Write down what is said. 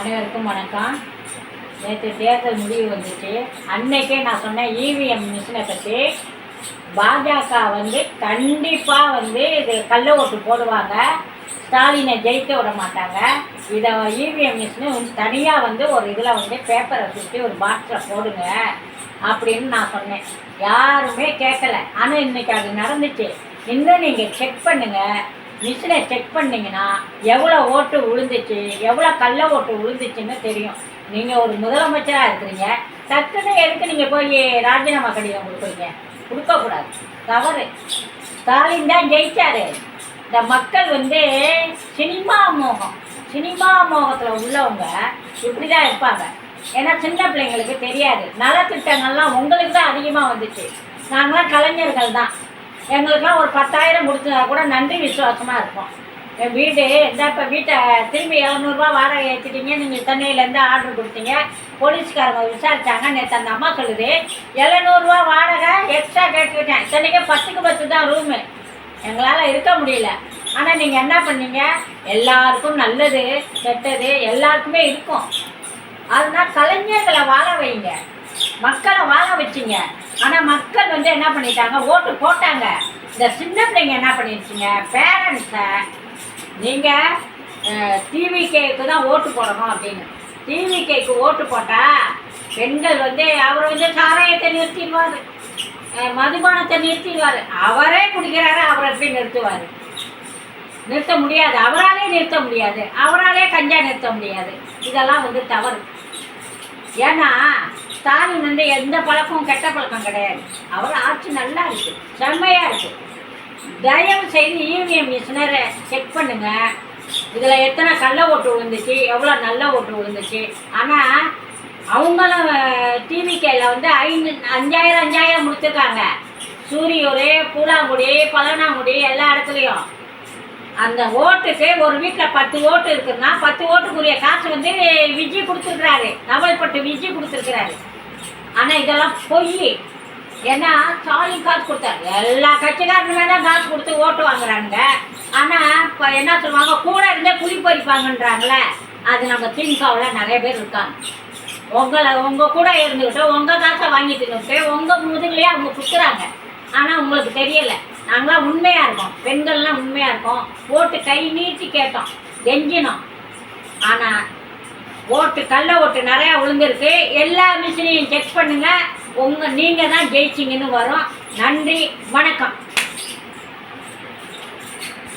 அனைவருக்கும் வணக்கம். நேற்று தேர்தல் முடிவு வந்துச்சு. அன்னைக்கே நான் சொன்னேன் இவிஎம் மிஷினை பற்றி. பாஜக கண்டிப்பாக இது கள்ள ஓட்டு போடுவாங்க, ஸ்டாலினை ஜெயிக்க விட மாட்டாங்க. இதை இவிஎம் மிஷினு தனியாக ஒரு இதில் பேப்பரை சுற்றி ஒரு பாக்ஸில் போடுங்க அப்படின்னு நான் சொன்னேன். யாருமே கேட்கல. ஆனால் இன்றைக்கி அது நடந்துச்சு. இன்னும் நீங்கள் செக் பண்ணுங்கள், மிஷினை செக் பண்ணிங்கன்னா எவ்வளோ ஓட்டு விழுந்துச்சு, எவ்வளோ கள்ள ஓட்டு விழுந்துச்சுன்னு தெரியும். நீங்கள் ஒரு முதலமைச்சராக இருக்கிறீங்க, டக்குன்னு எதுக்கு நீங்கள் போய் ராஜினாமா கடிதம் கொடுக்குறீங்க? கொடுக்கக்கூடாது, தவறு. ஸ்டாலின் தான் ஜெயிச்சார். இந்த மக்கள் சினிமா மோகத்தில் உள்ளவங்க இப்படி தான் இருப்பாங்க. ஏன்னா சின்ன பிள்ளைங்களுக்கு தெரியாது. நலத்திட்டங்கள்லாம் உங்களுக்கு தான் அதிகமாக வந்துச்சு. நாங்களாம் கலைஞர்கள் தான். எங்களுக்கெல்லாம் ஒரு 10,000 கொடுத்தா கூட நன்றி விசுவாசமாக இருக்கும். என் வீடு இப்போ வீட்டை திரும்பி 700 வாடகை ஏற்றிட்டீங்க, நீங்கள் சென்னையிலேருந்து ஆர்டர் கொடுத்தீங்க, போலீஸ்காரங்க விசாரித்தாங்க. நேற்று அந்த அம்மா சொல்லுது 700 வாடகை எக்ஸ்ட்ரா கேட்டுக்கிட்டேன். இத்தனைக்கே 10க்கு 10 தான் ரூமு. எங்களால் இருக்க முடியல. ஆனால் நீங்கள் என்ன பண்ணீங்க? எல்லாருக்கும் நல்லது கெட்டது எல்லாருக்குமே இருக்கும். அதனால் கலைஞர்களை வாழ வைங்க, மக்களை வாழ வச்சிங்க. ஆனால் மக்கள் என்ன பண்ணிட்டாங்க? ஓட்டு போட்டாங்க. இந்த சின்ன பிள்ளைங்க என்ன பண்ணிடுச்சிங்க? பேரண்ட்ஸை நீங்கள் டிவிகேக்கு தான் ஓட்டு போடணும் அப்படின்னு. டிவிகேக்கு ஓட்டு போட்டால் பெண்கள் அவர் சாராயத்தை நிறுத்திடுவார், மதுபானத்தை நிறுத்திடுவார். அவரே குடிக்கிறாரு, அவரை எப்படி நிறுத்துவார்? நிறுத்த முடியாது. அவராலே நிறுத்த முடியாது. அவராலே கஞ்சா நிறுத்த முடியாது. இதெல்லாம் தவறு. ஏன்னா ஸ்டாலின் எந்த பழக்கமும் கெட்ட பழக்கம் கிடையாது. அவர் ஆட்சி நல்லா இருக்கு, செம்மையாக இருக்கு. தயவு செய்து இவிஎம் மிஷினரை செக் பண்ணுங்க. இதில் எத்தனை கள்ள ஓட்டு விழுந்துச்சு, எவ்வளோ நல்ல ஓட்டு விழுந்துச்சு. ஆனால் அவங்களும் டிவிகேல 5,000 முடிச்சிருக்காங்க. சூரியூர், பூலாங்குடி, பழனாங்குடி எல்லா இடத்துலையும். அந்த ஓட்டுக்கு ஒரு வீட்டில் 10 ஓட்டு இருக்குன்னா 10 ஓட்டுக்குரிய காசு விஜய் கொடுத்துருக்குறாரு, நவல்பட்டு விஜய் கொடுத்துருக்குறாரு. ஆனால் இதெல்லாம் பொய். ஏன்னா ஸ்டாலின் காசு கொடுத்தாரு. எல்லா கட்சிக்காரனுமே தான் காசு கொடுத்து ஓட்டு வாங்குறாங்க. ஆனால் இப்போ என்ன சொல்லுவாங்க? கூட இருந்தே குழி பறிப்பாங்கன்றாங்களே. அது நம்ம திமுகவில் நிறைய பேர் இருக்காங்க. உங்கள் கூட இருந்துக்கிட்டு உங்கள் காசை வாங்கிட்டு உங்கள் முதுகுலேயே அவங்க குத்துறாங்க. ஆனால் உங்களுக்கு தெரியலை. நாங்களாம் உண்மையாக இருக்கோம், பெண்கள்லாம் உண்மையாக இருக்கோம். ஓட்டு கை நீட்டி கேட்டோம், கெஞ்சினோம். ஆனால் ஓட்டு கள்ள ஓட்டு நிறையா விழுந்திருக்கு. எல்லா மிஷினையும் செக் பண்ணுங்கள். நீங்கள் தான் ஜெயிச்சிங்கன்னு வரும். நன்றி, வணக்கம்.